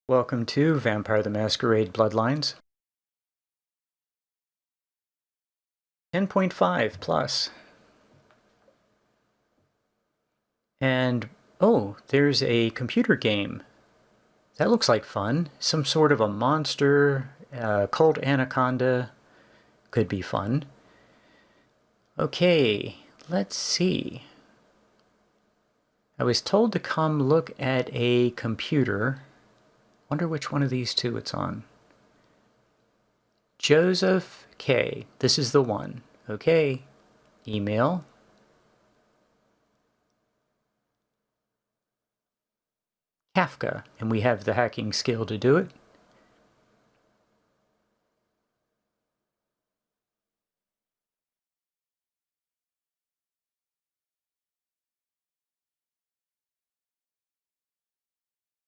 Welcome to Vampire the Masquerade Bloodlines. 10.5 plus. And, oh, there's a computer game. That looks like fun. Some sort of a monster, cult anaconda. Could be fun. Okay, let's see. I was told to come look at a computer. Wonder which one of these two it's on. Joseph K. This is the one. Okay. Email. Kafka, and we have the hacking skill to do it.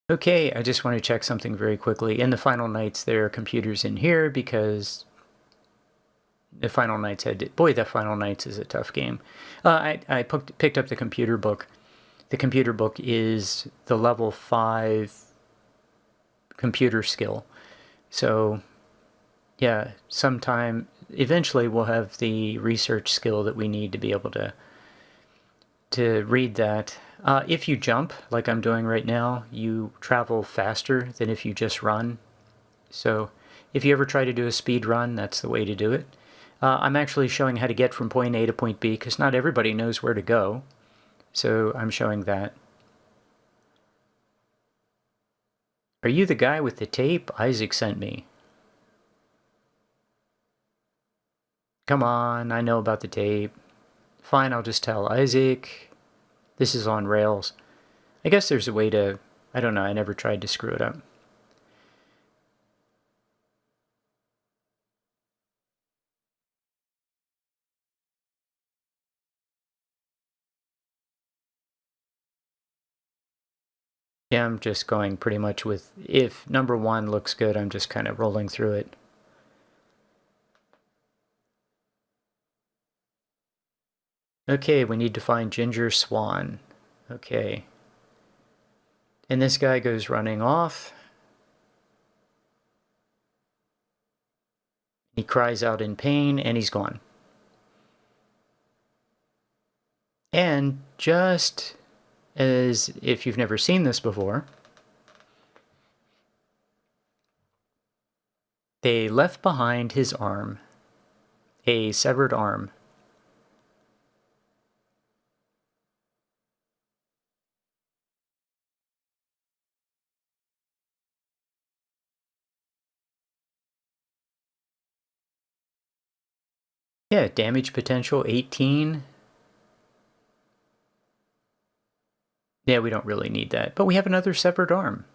Okay, I just want to check something very quickly. In the Final Nights, there are computers in here because the Final Nights had... Boy, the Final Nights is a tough game. I picked up the computer book. The computer book is the level 5 computer skill. So, yeah, eventually we'll have the research skill that we need to be able to read that. If you jump, like I'm doing right now, you travel faster than if you just run. So if you ever try to do a speed run, that's the way to do it. I'm actually showing how to get from point A to point B, because not everybody knows where to go. So I'm showing that. Are you the guy with the tape Isaac sent me? Come on, I know about the tape. Fine, I'll just tell Isaac. This is on Rails. I guess there's a way to... I don't know, I never tried to screw it up. Yeah, I'm just going pretty much with... If number 1 looks good, I'm just kind of rolling through it. Okay, we need to find Ginger Swan. Okay. And this guy goes running off. He cries out in pain, and he's gone. And just as if you've never seen this before, they left behind his arm, a severed arm. Yeah, damage potential 18. Yeah, we don't really need that, but we have another severed arm.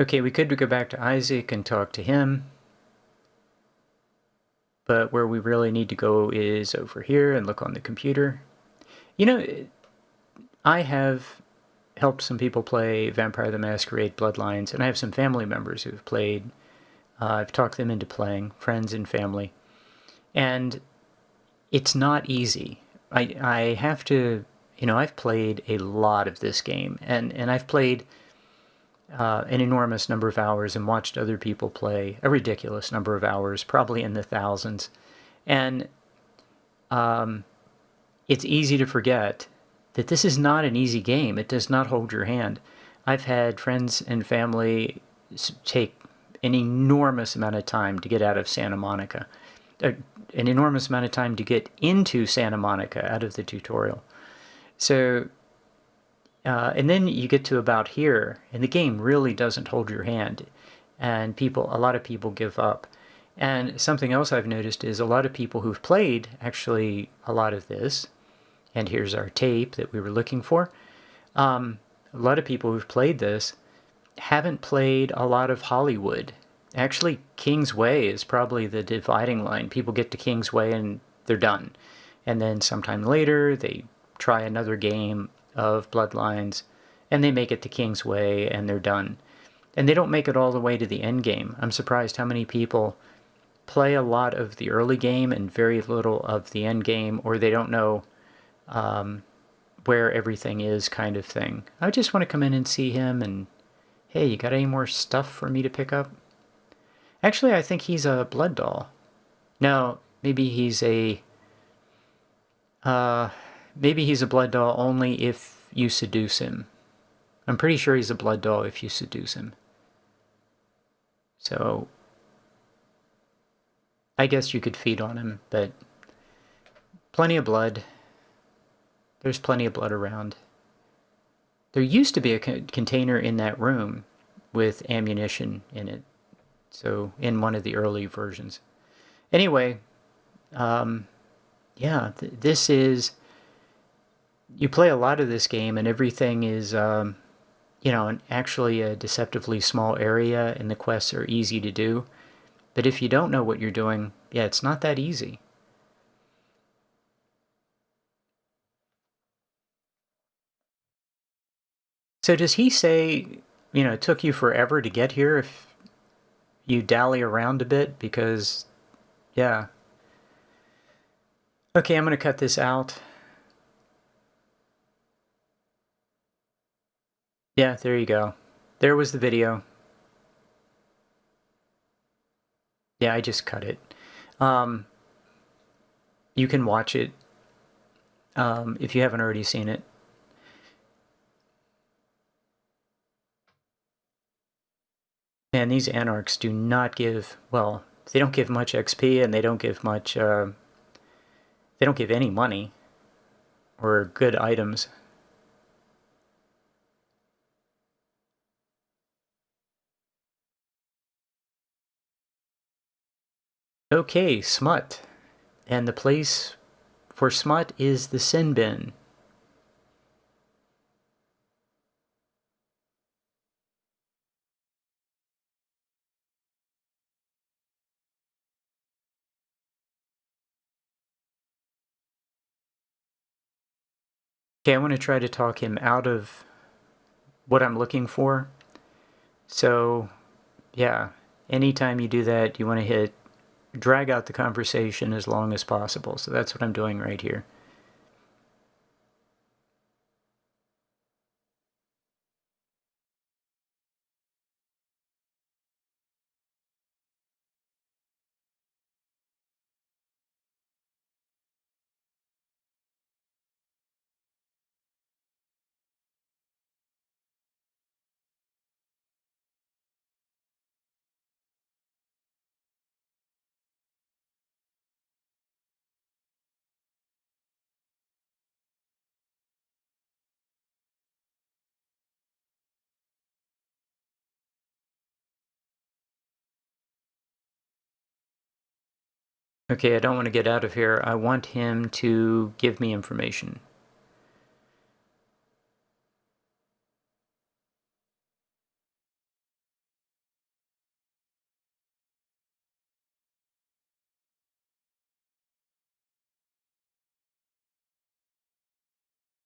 Okay, we could go back to Isaac and talk to him. But where we really need to go is over here and look on the computer. You know, I have helped some people play Vampire the Masquerade Bloodlines, and I have some family members who have played. I've talked them into playing, friends and family. And it's not easy. I have to, I've played a lot of this game, and I've played an enormous number of hours and watched other people play a ridiculous number of hours, probably in the thousands. And it's easy to forget that this is not an easy game. It does not hold your hand. I've had friends and family take an enormous amount of time to get out of Santa Monica. An enormous amount of time to get into Santa Monica out of the tutorial. So, and then you get to about here, and the game really doesn't hold your hand. And a lot of people give up. And something else I've noticed is a lot of people who've played actually a lot of this, and here's our tape that we were looking for. A lot of people who've played this haven't played a lot of Hollywood. Actually, King's Way is probably the dividing line. People get to King's Way and they're done. And then sometime later, they try another game of Bloodlines, and they make it the king's way, and they're done. And they don't make it all the way to the end game. I'm surprised how many people play a lot of the early game and very little of the end game, or they don't know where everything is, kind of thing. I just want to come in and see him and, hey, you got any more stuff for me to pick up? Actually, I think he's a blood doll. No, maybe he's a blood doll only if you seduce him. I'm pretty sure he's a blood doll if you seduce him. So I guess you could feed on him, but plenty of blood. There's plenty of blood around. There used to be a container in that room with ammunition in it. So in one of the early versions. Anyway, yeah, this is... You play a lot of this game and everything is, you know, actually a deceptively small area and the quests are easy to do. But if you don't know what you're doing, yeah, it's not that easy. So does he say, you know, it took you forever to get here if you dally around a bit? Because, yeah. Okay, I'm going to cut this out. Yeah, there you go. There was the video. Yeah, I just cut it. You can watch it if you haven't already seen it. And these anarchs do not give, well, they don't give much XP and they don't give much, they don't give any money or good items. Okay, smut. And the place for smut is the sin bin. Okay, I want to try to talk him out of what I'm looking for. So, yeah, anytime you do that, you want to drag out the conversation as long as possible. So that's what I'm doing right here. Okay, I don't want to get out of here. I want him to give me information.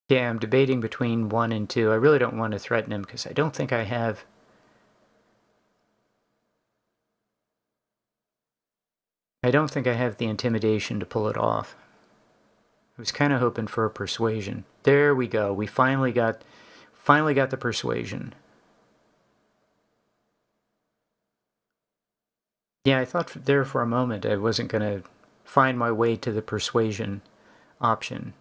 Yeah, I'm debating between 1 and 2. I really don't want to threaten him because I don't think I have... the intimidation to pull it off. I was kind of hoping for a persuasion. There we go. We finally got the persuasion. Yeah, I thought there for a moment I wasn't going to find my way to the persuasion option.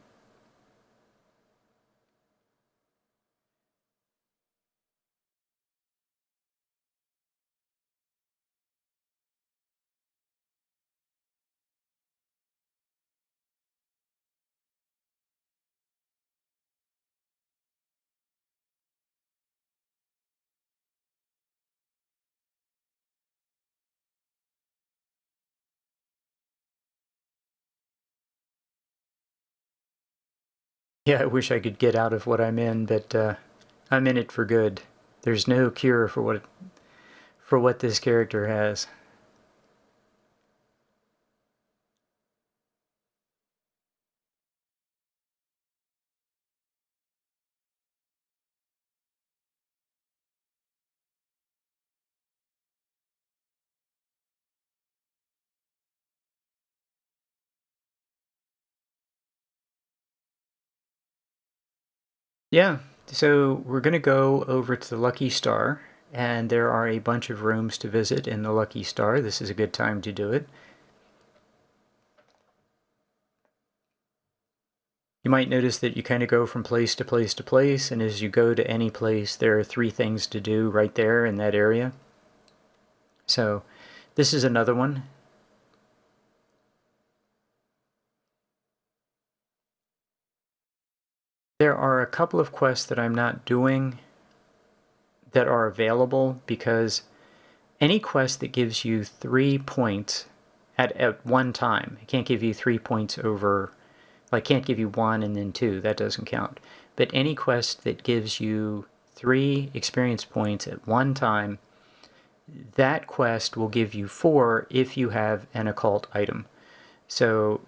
Yeah, I wish I could get out of what I'm in, but I'm in it for good. There's no cure for what this character has. Yeah, so we're going to go over to the Lucky Star, and there are a bunch of rooms to visit in the Lucky Star. This is a good time to do it. You might notice that you kind of go from place to place to place, and as you go to any place, there are 3 things to do right there in that area. So this is another one. There are a couple of quests that I'm not doing that are available because any quest that gives you 3 points at one time, it can't give you 3 points over, like can't give you 1 and then 2, that doesn't count. But any quest that gives you 3 experience points at one time, that quest will give you 4 if you have an occult item. So,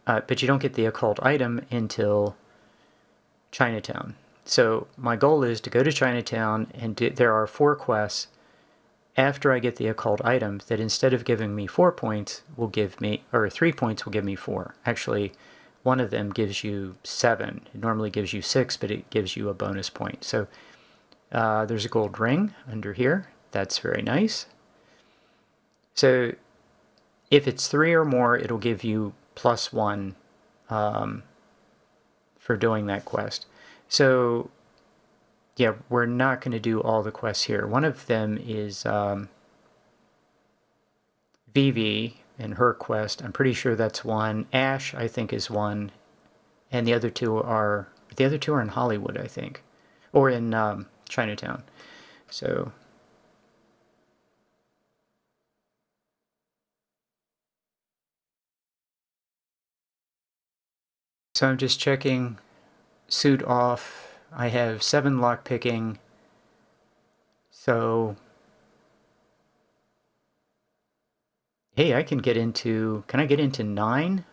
but you don't get the occult item until Chinatown. So my goal is to go to Chinatown, and there are 4 quests after I get the occult item that instead of giving me 4 points will give me, or 3 points will give me 4. Actually, one of them gives you 7. It normally gives you 6, but it gives you a bonus point. So there's a gold ring under here. That's very nice. So if it's 3 or more, it'll give you +1 for doing that quest. So yeah, we're not going to do all the quests here. One of them is Vivi and her quest. I'm pretty sure that's one. Ash, I think, is one, and the other two are in Hollywood, I think, or in Chinatown. So I'm just checking suit off. I have 7 lock picking. So hey, I can get into. Can I get into 9?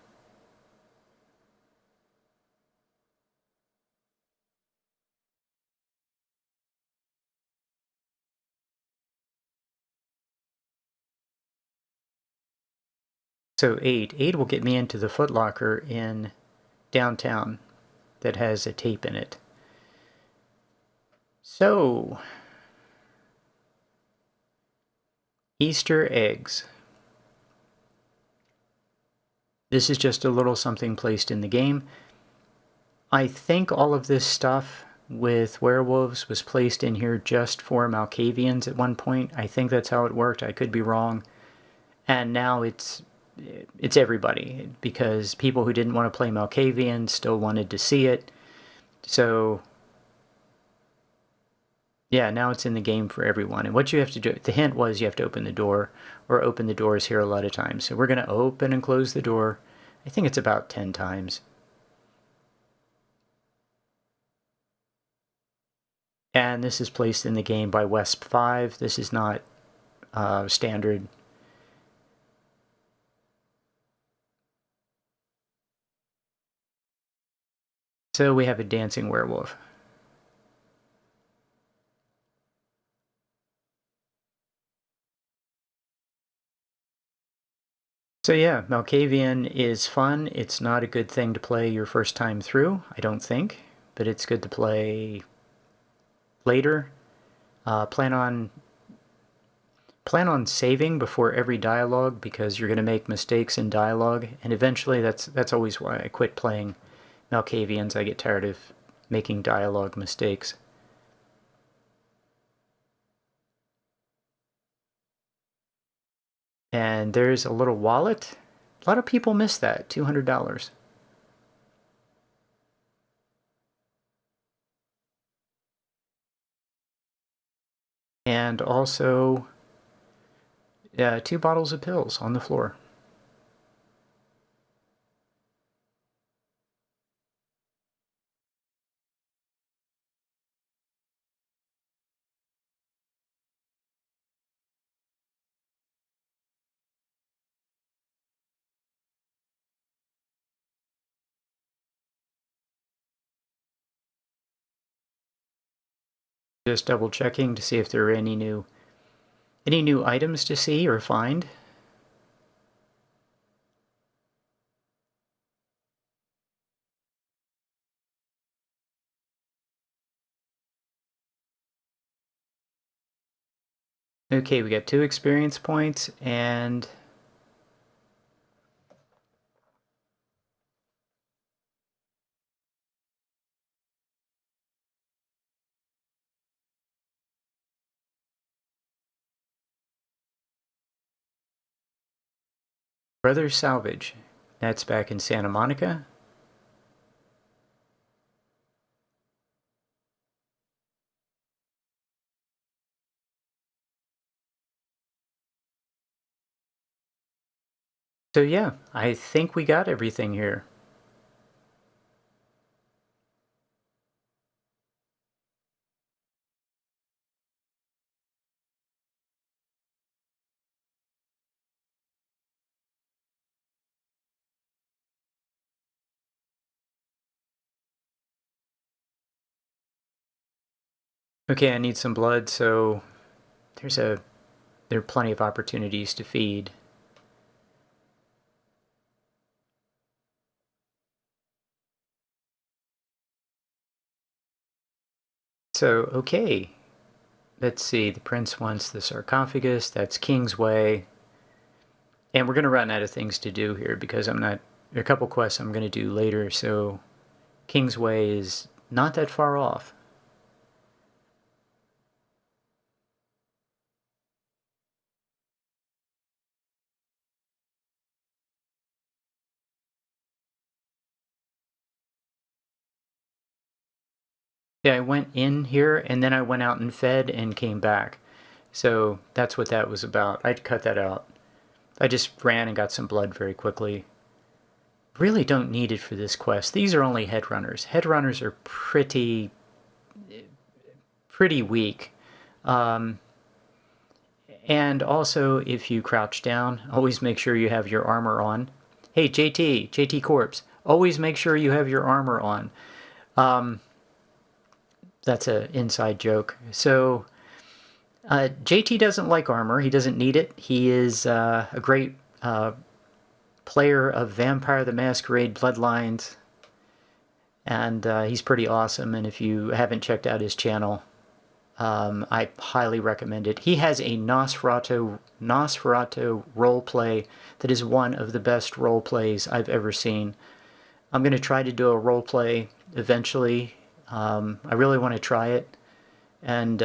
So 8. 8 will get me into the Foot Locker in downtown that has a tape in it. So, Easter eggs. This is just a little something placed in the game. I think all of this stuff with werewolves was placed in here just for Malkavians at one point. I think that's how it worked. I could be wrong. And now it's everybody, because people who didn't want to play Malkavian still wanted to see it. So yeah, now it's in the game for everyone. And what you have to do, the hint was you have to open the door, or open the doors here a lot of times. So we're going to open and close the door. I think it's about 10 times. And this is placed in the game by Wesp 5. This is not standard. So we have a dancing werewolf. So yeah, Malkavian is fun. It's not a good thing to play your first time through, I don't think, but it's good to play later. Plan on saving before every dialogue, because you're going to make mistakes in dialogue, and eventually that's always why I quit playing Malkavians. I get tired of making dialogue mistakes. And there's a little wallet. A lot of people miss that, $200. And also 2 bottles of pills on the floor. Just double checking to see if there are any new items to see or find. Okay, we got 2 experience points and Brothers Salvage. That's back in Santa Monica. So yeah, I think we got everything here. Okay, I need some blood, so there are plenty of opportunities to feed. So, okay, let's see. The prince wants the sarcophagus. That's Kingsway. And we're going to run out of things to do here because there are a couple quests I'm going to do later, so Kingsway is not that far off. Yeah, I went in here and then I went out and fed and came back. So that's what that was about. I'd cut that out. I just ran and got some blood very quickly. Really don't need it for this quest. These are only headrunners. Headrunners are pretty weak. And also, if you crouch down, always make sure you have your armor on. Hey, JT Corpse, always make sure you have your armor on. That's an inside joke. So, JT doesn't like armor. He doesn't need it. He is a great player of Vampire the Masquerade Bloodlines. And he's pretty awesome. And if you haven't checked out his channel, I highly recommend it. He has a Nosferatu roleplay that is one of the best roleplays I've ever seen. I'm going to try to do a roleplay eventually. I really want to try it. And,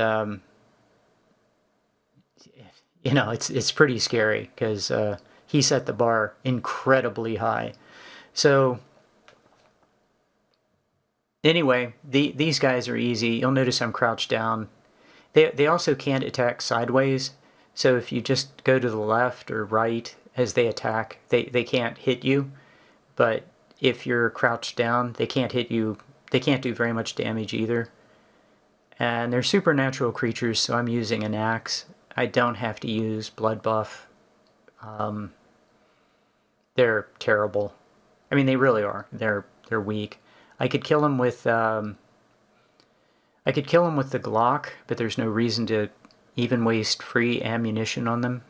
you know, it's pretty scary because he set the bar incredibly high. So anyway, these guys are easy. You'll notice I'm crouched down. They also can't attack sideways, so if you just go to the left or right as they attack, they can't hit you. But if you're crouched down, they can't hit you. They can't do very much damage either. And they're supernatural creatures, so I'm using an axe. I don't have to use blood buff. They're terrible. I mean, they really are. They're weak. I could kill them with the Glock, but there's no reason to even waste free ammunition on them.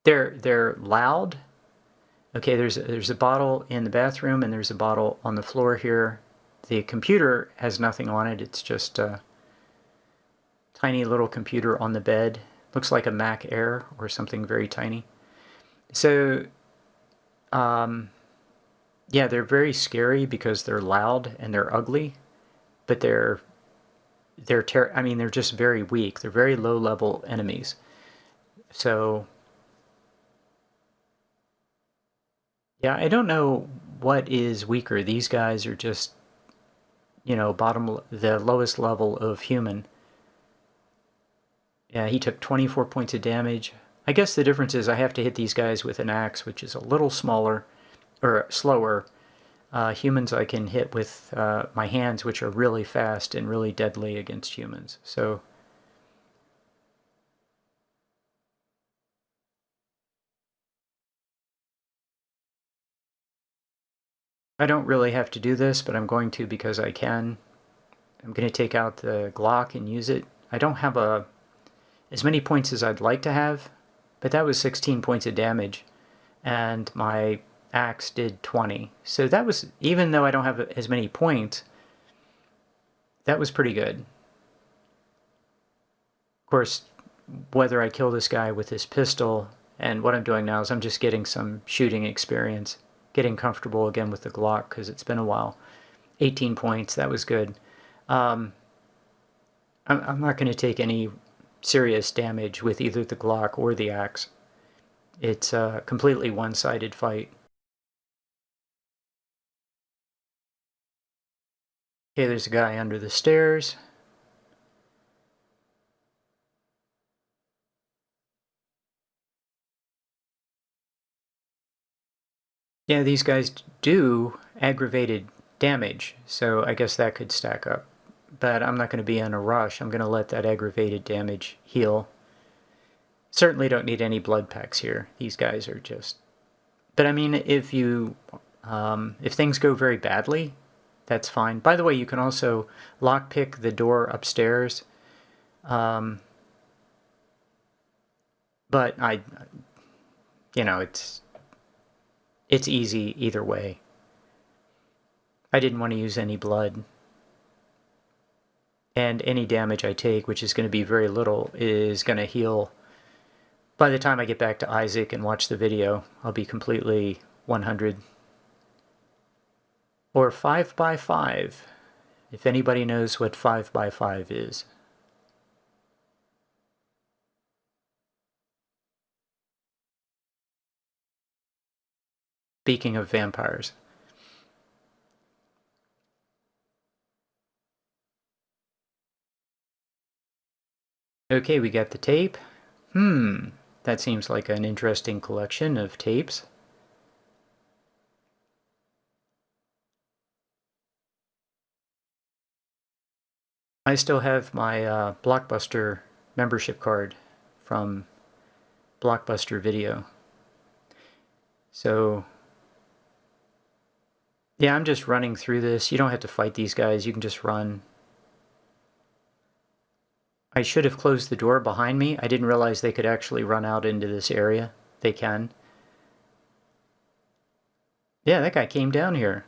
They're loud. Okay, there's a bottle in the bathroom and there's a bottle on the floor here. The computer has nothing on it. It's just a tiny little computer on the bed. Looks like a Mac Air or something very tiny. So, yeah, they're very scary because they're loud and they're ugly, but they're just very weak. They're very low level enemies. So yeah, I don't know what is weaker. These guys are just, you know, the lowest level of human. Yeah, he took 24 points of damage. I guess the difference is I have to hit these guys with an axe, which is a little smaller or slower. Humans I can hit with my hands, which are really fast and really deadly against humans. So I don't really have to do this, but I'm going to because I can. I'm going to take out the Glock and use it. I don't have as many points as I'd like to have, but that was 16 points of damage, and my axe did 20. So that was, even though I don't have as many points, that was pretty good. Of course, whether I kill this guy with this pistol, and what I'm doing now is I'm just getting some shooting experience, getting comfortable again with the Glock because it's been a while. 18 points, that was good. I'm not going to take any serious damage with either the Glock or the axe. It's a completely one-sided fight. Okay, there's a guy under the stairs. Yeah, these guys do aggravated damage, so I guess that could stack up. But I'm not going to be in a rush. I'm going to let that aggravated damage heal. Certainly don't need any blood packs here. These guys are just... But I mean, if things go very badly, that's fine. By the way, you can also lockpick the door upstairs. But it's easy either way. I didn't want to use any blood. And any damage I take, which is going to be very little, is going to heal. By the time I get back to Isaac and watch the video, I'll be completely 100. Or 5x5, if anybody knows what 5x5 is. Speaking of vampires. Okay, we got the tape. That seems like an interesting collection of tapes. I still have my Blockbuster membership card from Blockbuster Video. So, yeah, I'm just running through this. You don't have to fight these guys. You can just run. I should have closed the door behind me. I didn't realize they could actually run out into this area. They can. Yeah, that guy came down here.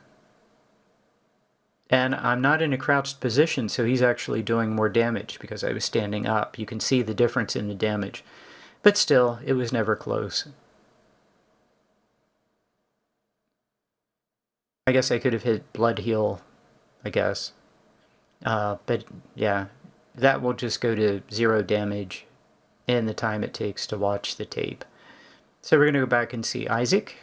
And I'm not in a crouched position, so he's actually doing more damage because I was standing up. You can see the difference in the damage. But still, it was never close. I guess I could have hit blood heal, I guess. But yeah, that will just go to 0 damage in the time it takes to watch the tape. So we're going to go back and see Isaac.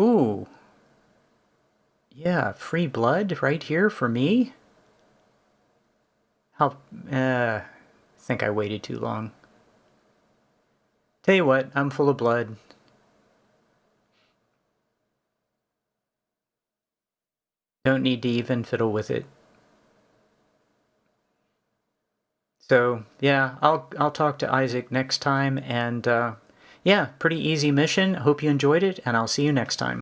Ooh. Yeah, free blood right here for me? How... I think I waited too long. Tell you what, I'm full of blood. Don't need to even fiddle with it. So, yeah, I'll talk to Isaac next time, and yeah, pretty easy mission. Hope you enjoyed it, and I'll see you next time.